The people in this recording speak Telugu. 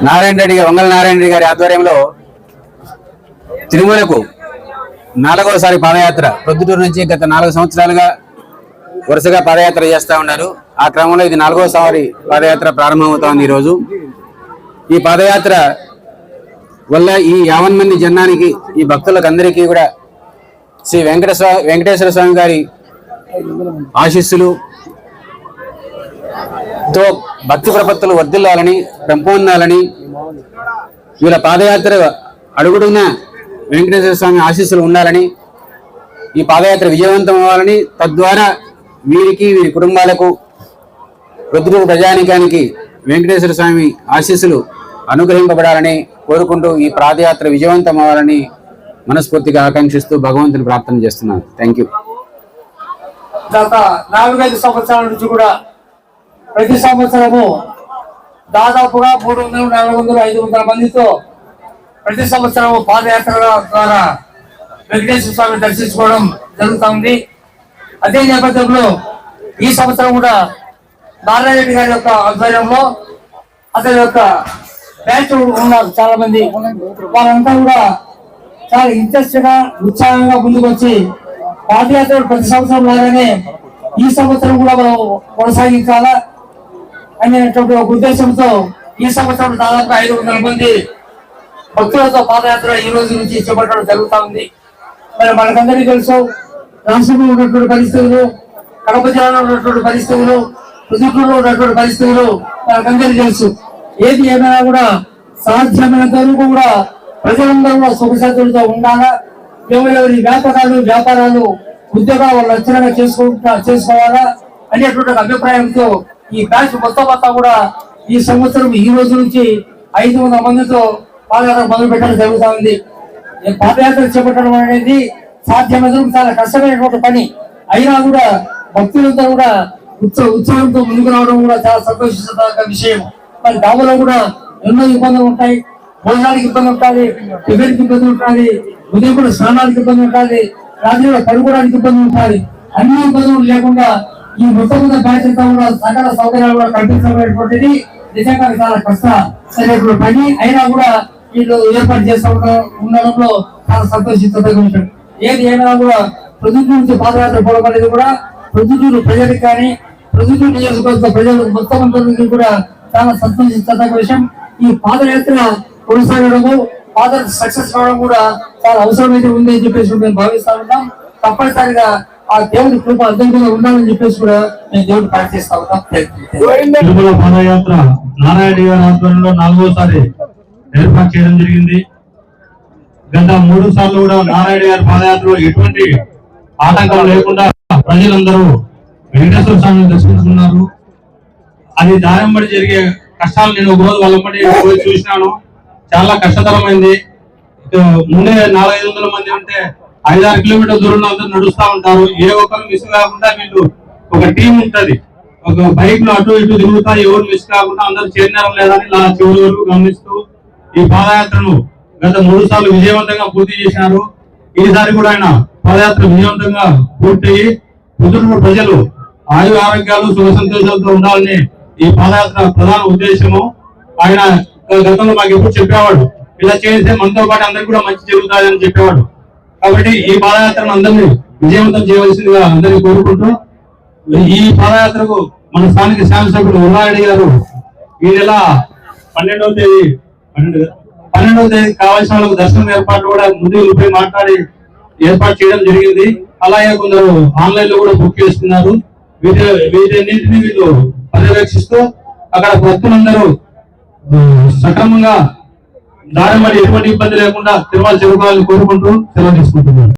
వంగల నారాయణ రెడ్డి గారి ఆధ్వర్యంలో తిరుమలకు 4వసారి పాదయాత్ర ప్రొద్దుటూరు నుంచి గత 4 సంవత్సరాలుగా వరుసగా పాదయాత్ర చేస్తూ ఉన్నారు. ఆ క్రమంలో ఇది 4వసారి పాదయాత్ర ప్రారంభమవుతోంది. ఈరోజు ఈ పాదయాత్ర వల్ల ఈ 50 మంది జనానికి, ఈ భక్తులకు అందరికీ కూడా శ్రీ వెంకటేశ్వర స్వామి గారి ఆశీస్సులుతో భక్తి ప్రపత్తులు వర్ధిల్లాలని, పెంపొందాలని, వీళ్ళ పాదయాత్ర అడుగుడున్న వెంకటేశ్వర స్వామి ఆశీస్సులు ఉండాలని, ఈ పాదయాత్ర విజయవంతం అవ్వాలని, తద్వారా వీరికి, వీరి కుటుంబాలకు, ప్రొద్దుటూరు ప్రజానికానికి వెంకటేశ్వర స్వామి ఆశీస్సులు అనుగ్రహింపబడాలని కోరుకుంటూ ఈ పాదయాత్ర విజయవంతం అవ్వాలని మనస్ఫూర్తిగా ఆకాంక్షిస్తూ భగవంతుని ప్రార్థన చేస్తున్నాను. Thank you. గత 4-5 సంవత్సరాల నుంచి కూడా ప్రతి సంవత్సరము దాదాపుగా 300, 400, 500 మందితో ప్రతి సంవత్సరము పాదయాత్ర ద్వారా వెంకటేశ్వర స్వామిని దర్శించుకోవడం జరుగుతుంది. అదే నేపథ్యంలో ఈ సంవత్సరం కూడా నారాయణ రెడ్డి గారి యొక్క ఆధ్వర్యంలో అతని యొక్క బ్యాచ్ ఉన్నారు చాలా మంది. వాళ్ళంతా కూడా చాలా ఇంట్రెస్ట్ గా, ఉత్సాహంగా ముందుకు వచ్చి పాదయాత్ర ప్రతి సంవత్సరం లాగానే ఈ సంవత్సరం కూడా మనం కొనసాగించాలా అనేటువంటి ఒక ఉద్దేశంతో ఈ సంవత్సరం దాదాపు 500 మంది భక్తులతో పాదయాత్ర ఈ రోజు నుంచి చేపట్టడం జరుగుతూ ఉంది. మరి మనకందరికీ తెలుసు, రాష్ట్రంలో ఉన్నటువంటి పరిస్థితులు, కడప జిల్లాలో ఉన్నటువంటి పరిస్థితులు, ప్రొద్దుటూరులో ఉన్నటువంటి పరిస్థితులు మనకందరికీ తెలుసు. ఏది ఏమైనా కూడా సాధ్యమైనంత వరకు కూడా ప్రజలందరూ కూడా సుఖశాంతులతో ఉండాలా, ఎవరెవరి వ్యాపారాలు ఉద్యోగాలు వాళ్ళు లక్షణంగా చేసుకోవాలా అనేటువంటి అభిప్రాయంతో ఈ బ్యాచ్ మొత్తం కూడా ఈ సంవత్సరం ఈ రోజు నుంచి 500 మందితో పాదయాత్ర మొదలు పెట్టడం జరుగుతూ ఉంది. పాదయాత్ర చేపట్టడం అనేది సాధ్యమైనంత చాలా కష్టమైనటువంటి పని అయినా కూడా భక్తులంతా కూడా ఉత్సాహంతో ముందుకు రావడం కూడా చాలా సంతోషించదగ్గ విషయం. మరి దానిలో కూడా ఎన్నో ఇబ్బందులు ఉంటాయి. భోజనానికి ఇబ్బంది ఉంటుంది, టిఫిన్కి ఇబ్బంది ఉంటుంది, ఉదయం కూడా స్నానానికి ఇబ్బంది ఉంటుంది, రాత్రి కూడా పడుకోవడానికి ఇబ్బంది ఉంటుంది. అన్ని ఇబ్బందులు లేకుండా ఈ మొత్తం బ్యాచ్ అంతా కూడా సకల సౌకర్యాలు కూడా కల్పించబడేటువంటిది నిజంగా చాలా కష్టమైనటువంటి పని అయినా కూడా వీళ్ళు ఏర్పాటు చేస్తూ ఉండడంలో చాలా సంతోషించదగ్గ విషయం. ఏది ఏమైనా కూడా ప్రొద్దుటూరు నుంచి పాదయాత్ర పోవడం అనేది కూడా ప్రొద్దుటూరు ప్రజలకు కానీ, ప్రొద్దుటూరు నియోజకవర్గ ప్రజలు మొత్తం కూడా చాలా సంతోషించదగ్గ విషయం. ఈ పాదయాత్ర కొనసాగడము, పాదయాత్ర సక్సెస్ కావడం కూడా చాలా అవసరమైతే ఉంది అని చెప్పేసి మేము భావిస్తా ఉన్నాం. తప్పనిసరిగా ఆ దేవుడి కృప అందరి మీద ఉండాలని చెప్పేసి కూడా మేము దేవుడు ప్రార్థిస్తా ఉన్నాం. తిరుమల పాదయాత్ర నారాయణ గారి ఆధ్వర్యంలో 4వసారి ఏర్పాటు చేయడం జరిగింది. గత 3 సార్లు కూడా నారాయణ గారి పాదయాత్రలో ఎటువంటి ఆటంకాలు లేకుండా ప్రజలందరూ వెంకటేశ్వర స్వామిని దర్శించుకున్నారు. అది దారంబడి జరిగే కష్టాలు నేను ఒక రోజు వాళ్ళంబడి పోయి చూసినాను. చాలా కష్టతరమైంది. ముందే 400-500 మంది ఉంటే 5-6 కిలోమీటర్ల దూరంలో అందరూ నడుస్తూ ఉంటారు. ఏ ఒక్కరు మిస్ కాకుండా వీళ్ళు ఒక టీం ఉంటది, ఒక బైక్ లో అటు ఇటు తిరుగుతా ఎవరు మిస్ కాకుండా అందరూ చేరినారు లేదని నా చివరి వరకు గమనిస్తూ ఈ పాదయాత్రను గత 3 సార్లు విజయవంతంగా పూర్తి చేశారు. ఈసారి కూడా ఆయన పాదయాత్ర విజయవంతంగా పూర్తయి ప్రొద్దుటూరు ప్రజలు ఆయు ఆరోగ్యాలు, సుఖ సంతోషాలతో ఉండాలని ఈ పాదయాత్ర ప్రధాన ఉద్దేశము. ఆయన గతంలో మాకు ఎప్పుడు చెప్పేవాడు, ఇలా చేస్తే మనతో పాటు అందరికి కూడా మంచి జరుగుతుంది అని చెప్పేవాడు. కాబట్టి ఈ పాదయాత్రను అందరినీ విజయవంతం చేయవలసిందిగా అందరినీ కోరుకుంటూ, ఈ పాదయాత్రకు మన స్థానిక శాసనసభ్యుడు ఉల్లారెడ్డి గారు ఈ నెల 12వ తేదీ కావాల్సిన వాళ్ళకు దర్శనం ఏర్పాట్లు కూడా ముందు పోయి మాట్లాడి ఏర్పాటు చేయడం జరిగింది. అలాగే కొందరు ఆన్లైన్ లో కూడా బుక్ చేస్తున్నారు. వీటన్నింటినీ వీళ్ళు పర్యవేక్షిస్తూ అక్కడ భక్తులందరూ సక్రమంగా దారి మరి ఎటువంటి ఇబ్బంది లేకుండా తిరుమల చేరుకోవాలని కోరుకుంటూ సెలవు తీసుకుంటున్నారు.